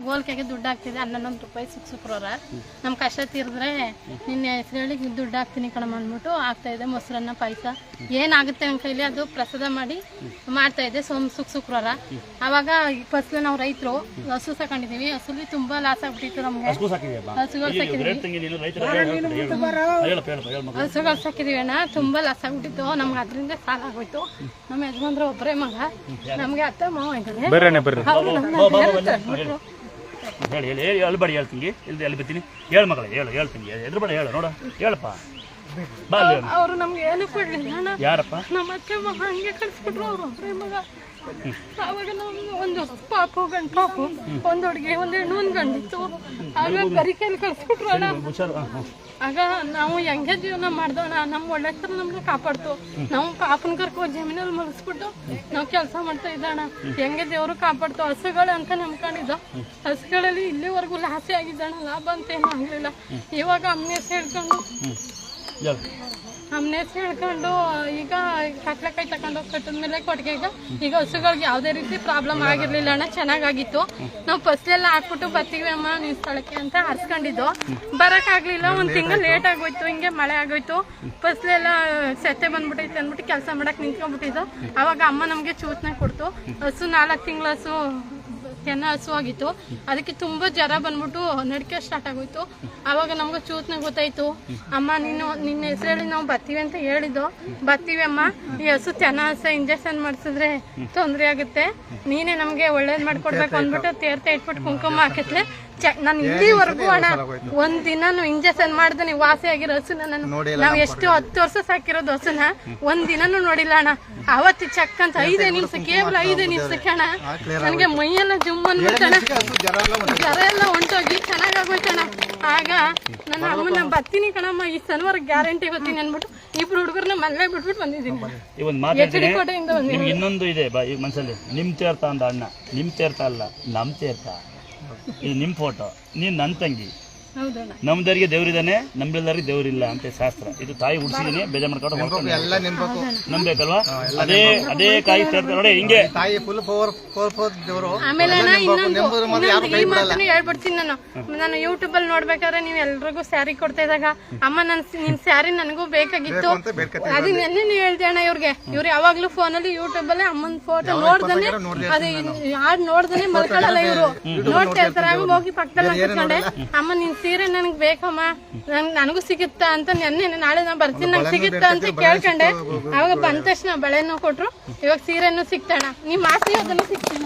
ಹೋಲ್ಕೆಗೆ ದುಡ್ಡು ಹಾಕ್ತಿದ್ದೆ 11 ರೂಪಾಯಿ ಶುಕ್ರವಾರ ನಮ್ಮ ಕಷ್ಟ ತೀರಿದ್ರೆ ನಿನ್ನ ಹೆಸರು ಹೇಳಿ ದುಡ್ಡು ಹಾಕ್ತೀನಿ ಕಣಮ್ಮ ಅಂದ್ಬಿಟ್ಟು ಆಗ್ತಾಯಿದ್ದೆ. ಮೊಸರನ್ನ ಪಾಯಸ ಏನಾಗುತ್ತೆ ನನ್ನ ಕೈಲಿ ಅದು ಪ್ರಸಾದ ಮಾಡಿ ಮಾಡ್ತಾಯಿದ್ದೆ ಶುಕ್ರವಾರ. ಆವಾಗ ಫಸ್ಲು ನಾವು ರೈತರು ಹಸು ಸಾಕೊಂಡಿದ್ದೀವಿ. ಹಸುಲಿ ತುಂಬ ಲಾಸ್ ಆಗ್ಬಿಟ್ಟಿತ್ತು ನಮಗೆ. ಹಸುಗಳು ಸಾಕಿದೀವಿ ಅಣ್ಣ, ತುಂಬ ಲಾಸ್ ಆಗ್ಬಿಟ್ಟಿತ್ತು ನಮ್ಗೆ. ಅದರಿಂದ ಸಾಲ ಆಗೋಯ್ತು. ನಮ್ಮ ಯಜಮಾನ್ರು ಒಬ್ಬರೇ ಮಗ, ನಮಗೆ ಅತ್ತ ಮಾವ ಇದ್ದಾರೆ. ಹೇಳಿ ಅಲ್ಬೇಡಿ, ಹೇಳ್ತೀನಿ ಎಲ್ಲಿ ಬರ್ತೀನಿ ಹೇಳು ಮಗಳ, ಹೇಳ್ತೀನಿ ಎದುರುಬೇಡ, ಹೇಳು ನೋಡ, ಹೇಳಪ್ಪ. ಅವರು ನಮ್ಗೆ ಏನು ಕೊಡ್ಲಿಲ್ಲ ಅಣ್ಣ. ಯಾರಪ್ಪ? ನಮ್ಮ ಅತ್ತೆ ಮಗ ಹಂಗೆ ಕಳ್ಸ್ಬಿಟ್ರು. ಅವ್ರು ಒಬ್ಬರೇ ಮಗ. ಆವಾಗ ನಮ್ಗೆ ಒಂದು ಪಾಪು ಗಂಡು ಪಾಪು, ಒಂದು ಹುಡುಗಿ, ಒಂದು ಹೆಣ್ಣು, ಒಂದು ಗಂಡಿತ್ತು. ಆಗ ಕರಿಕೆಯಲ್ಲಿ ಕಳ್ಸ್ಬಿಟ್ರು ಅಣ್ಣ. ಆಗ ನಾವು ಹೆಂಗೆ ಜೀವನ ಮಾಡ್ದೋಣ, ನಮ್ಮ ಒಳ್ಳೆ ಥರ ನಮ್ಗೆ ಕಾಪಾಡ್ತು. ನಾವು ಪಾಪನ ಕರ್ಕೊ ಜಮೀನಲ್ಲಿ ಮಲಗಿಸ್ಬಿಟ್ಟು ನಾವು ಕೆಲಸ ಮಾಡ್ತಾ ಇದ್ದಣ್ಣ. ಹೆಂಗೆ ದೇವರು ಕಾಪಾಡ್ತು. ಹಸುಗಳು ಅಂತ ನಂಬ್ಕೊಂಡಿದ್ದ. ಹಸುಗಳಲ್ಲಿ ಇಲ್ಲಿವರೆಗೂ ಲಾಸೆ ಆಗಿದ್ದಣ್ಣ, ಲಾಭ ಅಂತ ಏನೂ ಆಗಲಿಲ್ಲ. ಇವಾಗ ಅಮ್ನೇಸ್ ಹೇಳ್ಕೊಂಡು ಈಗ ಕಟ್ಲೆಕಾಯಿ ತಗೊಂಡು ಕಟ್ಟಿದ ಮೇಲೆ ಕೊಟ್ಟಿಗೆ ಈಗ ಹಸುಗಳಿಗೆ ಯಾವುದೇ ರೀತಿ ಪ್ರಾಬ್ಲಮ್ ಆಗಿರ್ಲಿಲ್ಲ ಅಣ್ಣ, ಚೆನ್ನಾಗಾಗಿತ್ತು. ನಾವು ಫಸ್ಲೆಲ್ಲ ಹಾಕ್ಬಿಟ್ಟು ಬರ್ತೀವಿ ಅಮ್ಮ ನೀವು ಸ್ಥಳಕ್ಕೆ ಅಂತ ಹರ್ಸ್ಕೊಂಡಿದ್ದು. ಬರೋಕ್ಕಾಗಲಿಲ್ಲ, ಒಂದು ತಿಂಗಳು ಲೇಟ್ ಆಗೋಯ್ತು. ಹಿಂಗೆ ಮಳೆ ಆಗೋಯ್ತು. ಫಸ್ಲೆಲ್ಲ ಸೆತ್ತೆ ಬಂದ್ಬಿಟ್ಟೈತೆ ಅಂದ್ಬಿಟ್ಟು ಕೆಲಸ ಮಾಡಕ್ಕೆ ನಿಂತ್ಕೊಂಡ್ಬಿಟ್ಟಿದ್ದು. ಆವಾಗ ಅಮ್ಮ ನಮಗೆ ಸೂಚನೆ ಕೊಡ್ತು. ಹಸು 4 ತಿಂಗಳ ಹಸು ಕೆನ ಹಸು ಆಗಿತ್ತು. ಅದಕ್ಕೆ ತುಂಬ ಜ್ವರ ಬಂದ್ಬಿಟ್ಟು ನಡಿಕೆ ಸ್ಟಾರ್ಟ್ ಆಗೋಯ್ತು. ಆವಾಗ ನಮ್ಗೆ ಸೂಚನೆ ಗೊತ್ತಾಯ್ತು. ಅಮ್ಮ ನಿನ್ನ ಹೆಸರು ಹೇಳಿ ನಾವು ಬರ್ತೀವಿ ಅಂತ ಹೇಳಿದ್ದು. ಬರ್ತೀವಿ ಅಮ್ಮ, ಈ ಹಸು ಚೆನ್ನ ಹಸು ಇಂಜೆಕ್ಷನ್ ಮಾಡಿಸಿದ್ರೆ ತೊಂದರೆ ಆಗುತ್ತೆ, ನೀನೇ ನಮಗೆ ಒಳ್ಳೇದು ಮಾಡ್ಕೊಡ್ಬೇಕು ಅಂದ್ಬಿಟ್ಟು ತೀರ್ಥ ಇಟ್ಬಿಟ್ಟು ಕುಂಕುಮ ಹಾಕಿತ್ಲೆ. ನಾನು ಇಲ್ಲಿವರೆಗೂ ಅಣ್ಣ ಒಂದ್ ದಿನಾನು ಇಂಜೆಕ್ಷನ್ ಮಾಡ್ದೆ ನೀವು ವಾಸಿ ಆಗಿರೋ ಹಸುನ ನಾವು ಎಷ್ಟು 10 ವರ್ಷ ಸಾಕಿರೋದು ಹಸುನ ಒಂದ್ ದಿನಾನು ನೋಡಿಲ್ಲ ಅಣ್ಣ. ಅವತ್ತು ಚೆಕ್ ಅಂತ 5 ನಿಮಿಷ, ಕೇವಲ 5 ನಿಮಿಷಕ್ಕೆ ಅಣ್ಣ ನನಗೆ ಮೈಯೆಲ್ಲ ಜುಮ್ ಅಂದ್ಬಿಟ್ಟಣ, ಜ್ವರ ಎಲ್ಲ ಹೊಂಟೋಗಿ ಚೆನ್ನಾಗಾಗೋಯ್ತಣ್ಣ. ಆಗ ನನ್ನ ಅಮ್ಮನ ಬರ್ತೀನಿ ಕಣಮ್ಮ ಈ ಶನಿವಾರ ಗ್ಯಾರಂಟಿ ಬರ್ತೀನಿ ಅಂದ್ಬಿಟ್ಟು 2 ಹುಡುಗರನ್ನ ಮನೇಲೆ ಬಿಟ್ಬಿಟ್ಟು ಬಂದಿದ್ದೀನಿ. ಇನ್ನೊಂದು ಇದೆ ಮನಸ್ಸಲ್ಲಿ, ನಿಮ್ ತೀರ್ಥ ಅಂದ ಅಣ್ಣ, ನಿಮ್ ತೀರ್ಥ ಅಲ್ಲ ನಮ್ ತೀರ್ಥ. ಇದು ನಿಮ್ಮ ಫೋಟೋ, ನೀನು ನನ್ನ ತಂಗಿ. ನಮ್ದರಿಗೆ ದೇವ್ರಿದಾನೆ, ನಮ್ಮೆಲ್ಲರಿಗೆ ದೇವ್ರಿಲ್ಲ ಅಂತ ಶಾಸ್ತ್ರ. ಇದು ತಾಯಿ ಹುಡ್ಸಿದೀನಿ, ಬೇಜಾರ್ ಮಾಡ್ಕೊಂಡು ನಂಬೇಕಲ್ವಾ? ಅದೇ ಕಾಯಿ ನೋಡಿ ಹಿಂಗೆ ಆಮೇಲೆ ಹೇಳ್ಬಿಡ್ತೀನಿ ನಾನು ಯೂಟ್ಯೂಬ್ ಅಲ್ಲಿ ನೋಡ್ಬೇಕಾದ್ರೆ ನೀವು ಎಲ್ರಿಗೂ ಸ್ಯಾರಿ ಕೊಡ್ತಾ ಇದ್ದಾಗ ಅಮ್ಮ ನಿನ್ ಸ್ಯಾರಿ ನನಗೂ ಬೇಕಾಗಿತ್ತು. ಅದು ನೆನ್ನೆ ಹೇಳ್ದೆ ಅಣ್ಣ ಇವ್ರಿಗೆ. ಇವ್ರು ಯಾವಾಗ್ಲೂ ಫೋನಲ್ಲಿ ಯೂಟ್ಯೂಬ್ ಅಲ್ಲಿ ಅಮ್ಮನ ಫೋಟೋ ನೋಡ್ದಾನೆ, ಅದು ಹಾಡ್ ನೋಡ್ದಾನೆ ಮಲ್ಕೊಳ್ಳಲ್ಲ. ಇವ್ರು ನೋಡ್ತಾ ಇರ್ತಾರೆ. ಆಗ ಹೋಗಿ ಪಕ್ಕದಲ್ಲಿ ಕೂತ್ಕೊಂಡೆ, ಅಮ್ಮ ನಿನ್ ಸೀರೆ ನನಗೆ ಬೇಕಮ್ಮ, ನನಗೂ ಸಿಗುತ್ತಾ ಅಂತ. ನಾಳೆ ನಾ ಬರ್ತೀನಿ, ನಂಗೆ ಸಿಗುತ್ತಾ ಅಂತ ಕೇಳ್ಕೊಂಡೆ. ಅವಾಗ ಬಂದ ತಕ್ಷಣ ಬಳೆನೂ ಕೊಟ್ರು. ಇವಾಗ ಸೀರೆನೂ ಸಿಗ್ತಾಣ, ನೀವ್ ಮಾಸಿ ಅದನ್ನು ಸಿಗ್ತಾನ.